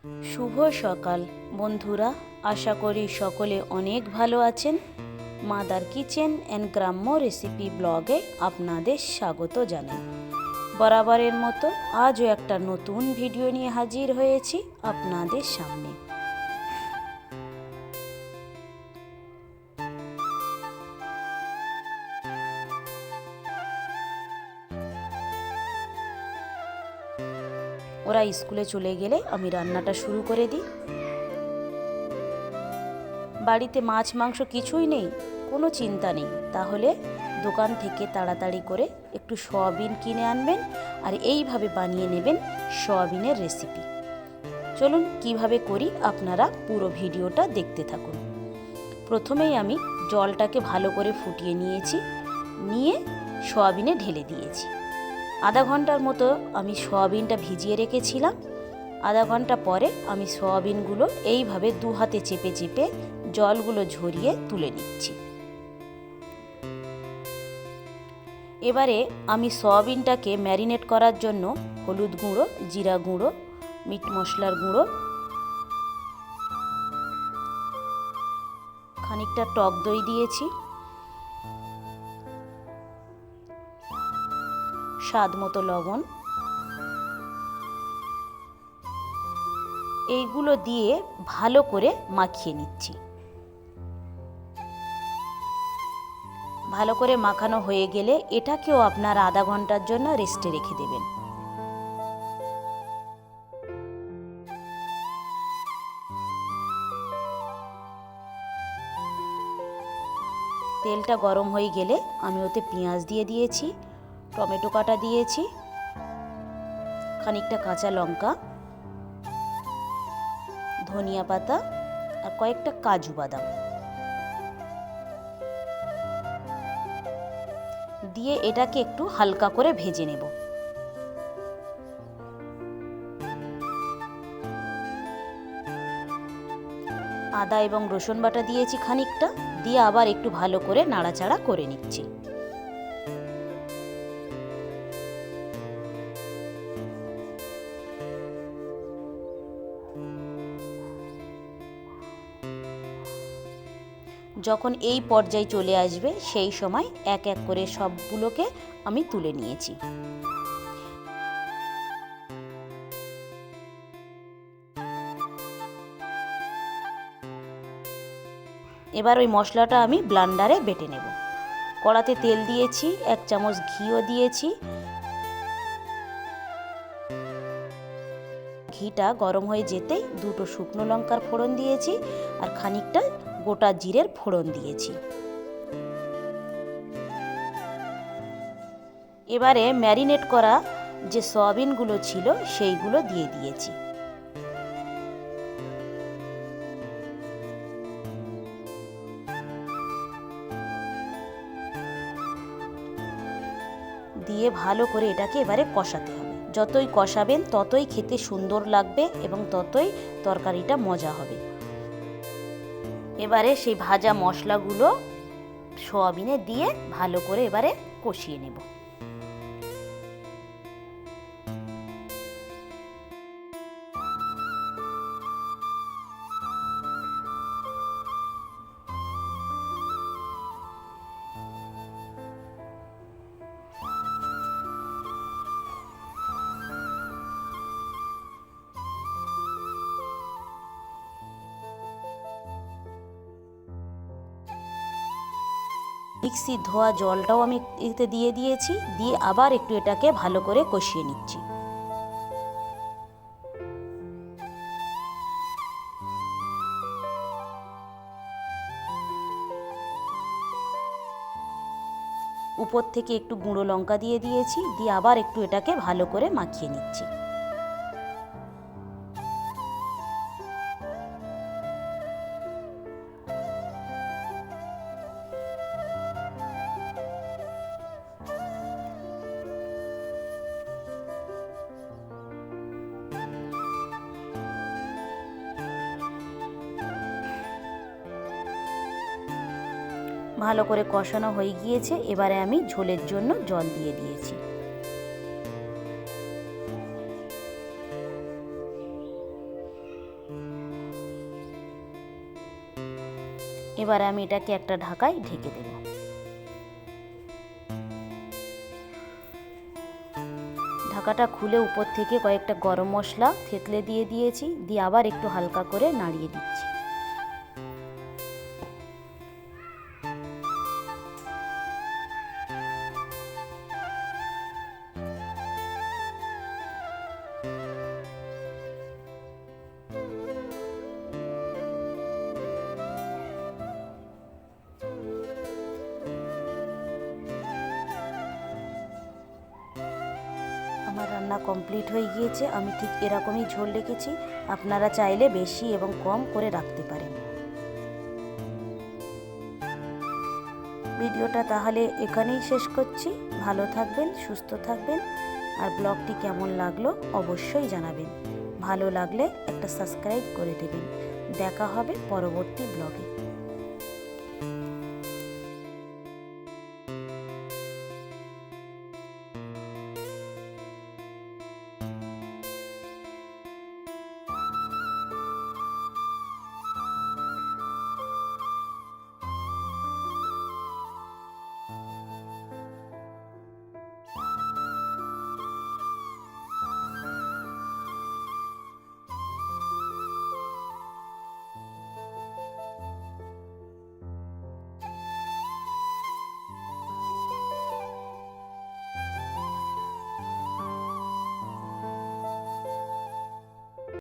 শুভ সকাল বন্ধুরা, আশা করি সকলে অনেক ভালো আছেন। মাদার কিচেন অ্যান্ড গ্রাম্য রেসিপি ব্লগে আপনাদের স্বাগত জানাই। বরাবরের মতো আজও একটা নতুন ভিডিও নিয়ে হাজির হয়েছি আপনাদের সামনে। ওরা স্কুলে চলে গেলে আমি রান্নাটা শুরু করে দিই। বাড়িতে মাছ মাংস কিছুই নেই, কোনো চিন্তা নেই, তাহলে দোকান থেকে তাড়াতাড়ি করে একটু সয়াবিন কিনে আনবেন আর এইভাবে বানিয়ে নেবেন সয়াবিনের রেসিপি। চলুন কিভাবে করি আপনারা পুরো ভিডিওটা দেখতে থাকুন। প্রথমেই আমি জলটাকে ভালো করে ফুটিয়ে নিয়ে সয়াবিনে ঢেলে দিয়েছি। আধা ঘন্টার মতো আমি সয়াবিনটা ভিজিয়ে রেখেছিলাম। আধা ঘন্টা পরে আমি সয়াবিনগুলো এইভাবে দু হাতে চেপে চেপে জলগুলো ঝরিয়ে তুলে নিচ্ছি। এবারে আমি সয়াবিনটাকে ম্যারিনেট করার জন্য হলুদ গুঁড়ো, জিরা গুঁড়ো, মিট মশলার গুঁড়ো, খানিকটা টক দই দিয়েছি, স্বাদ মতো লবণ, এইগুলো দিয়ে ভালো করে মাখিয়ে নিচ্ছি। ভালো করে মাখানো হয়ে গেলে এটাকেও আপনার আধা ঘন্টার জন্য রেস্টে রেখে দেবেন। তেলটা গরম হয়ে গেলে আমি ওতে পেঁয়াজ দিয়ে দিয়েছি, টমেটো কাটা দিয়েছি, খানিকটা কাঁচা লঙ্কা, ধনিয়া পাতা আর কয়েকটা কাজু বাদাম দিয়ে এটাকে একটু হালকা করে ভেজে নেব। আদা এবং রসুন বাটা দিয়েছি খানিকটা, দিয়ে আবার একটু ভালো করে নাড়াচাড়া করে নিচ্ছি। যখন এই পর্যায়ে চলে আসবে সেই সময় এক এক করে সবগুলোকে আমি তুলে নিয়েছি। এবার ওই মশলাটা আমি ব্লেন্ডারে বেটে নেব। কড়াতে তেল দিয়েছি, 1 চামচ ঘিও দিয়েছি। ঘিটা গরম হয়ে যেতেই দুটো শুকনো লঙ্কার ফোড়ন দিয়েছি আর খানিকটা গোটা জিরের ফোড়ন দিয়েছি। এবারে ম্যারিনেট করা যে সয়াবিনগুলো ছিল সেইগুলো দিয়ে দিয়েছি। দিয়ে ভালো করে এটাকে এবারে কষাতে হবে। যতই কষাবেন ততই খেতে সুন্দর লাগবে এবং ততই তরকারিটা মজা হবে। এবারে সেই ভাজা মশলাগুলো সয়াবিনে দিয়ে ভালো করে এবারে কষিয়ে নেব। মিক্সি ধোয়া জলটাও আমি এতে দিয়ে দিয়েছি, দিয়ে আবার একটু এটাকে ভালো করে কষিয়ে নিচ্ছি। উপর থেকে একটু গুঁড়ো লঙ্কা দিয়ে দিয়েছি, দিয়ে আবার একটু এটাকে ভালো করে মাখিয়ে নিচ্ছি। ভালো করে কষানো হয়ে গিয়েছে, এবারে আমি ঝোলের জন্য জল দিয়ে দিয়েছি। এবার আমি এটাকে একটা ঢাকায় ঢেকে দেব। ঢাকাটা খুলে উপর থেকে কয়েকটা গরম মশলা থেতলে দিয়ে দিয়েছি, দিয়ে আবার একটু হালকা করে নাড়িয়ে দিচ্ছি। আমার রান্না কমপ্লিট হয়ে গিয়েছে। আমি ঠিক এরকমই ঝোল রেখেছি, আপনারা চাইলে বেশি এবং কম করে রাখতে পারেন। ভিডিওটা তাহলে এখানেই শেষ করছি। ভালো থাকবেন, সুস্থ থাকবেন, আর ব্লগটি কেমন লাগলো অবশ্যই জানাবেন। ভালো লাগলে একটা সাবস্ক্রাইব করে দেবেন। দেখা হবে পরবর্তী ব্লগে।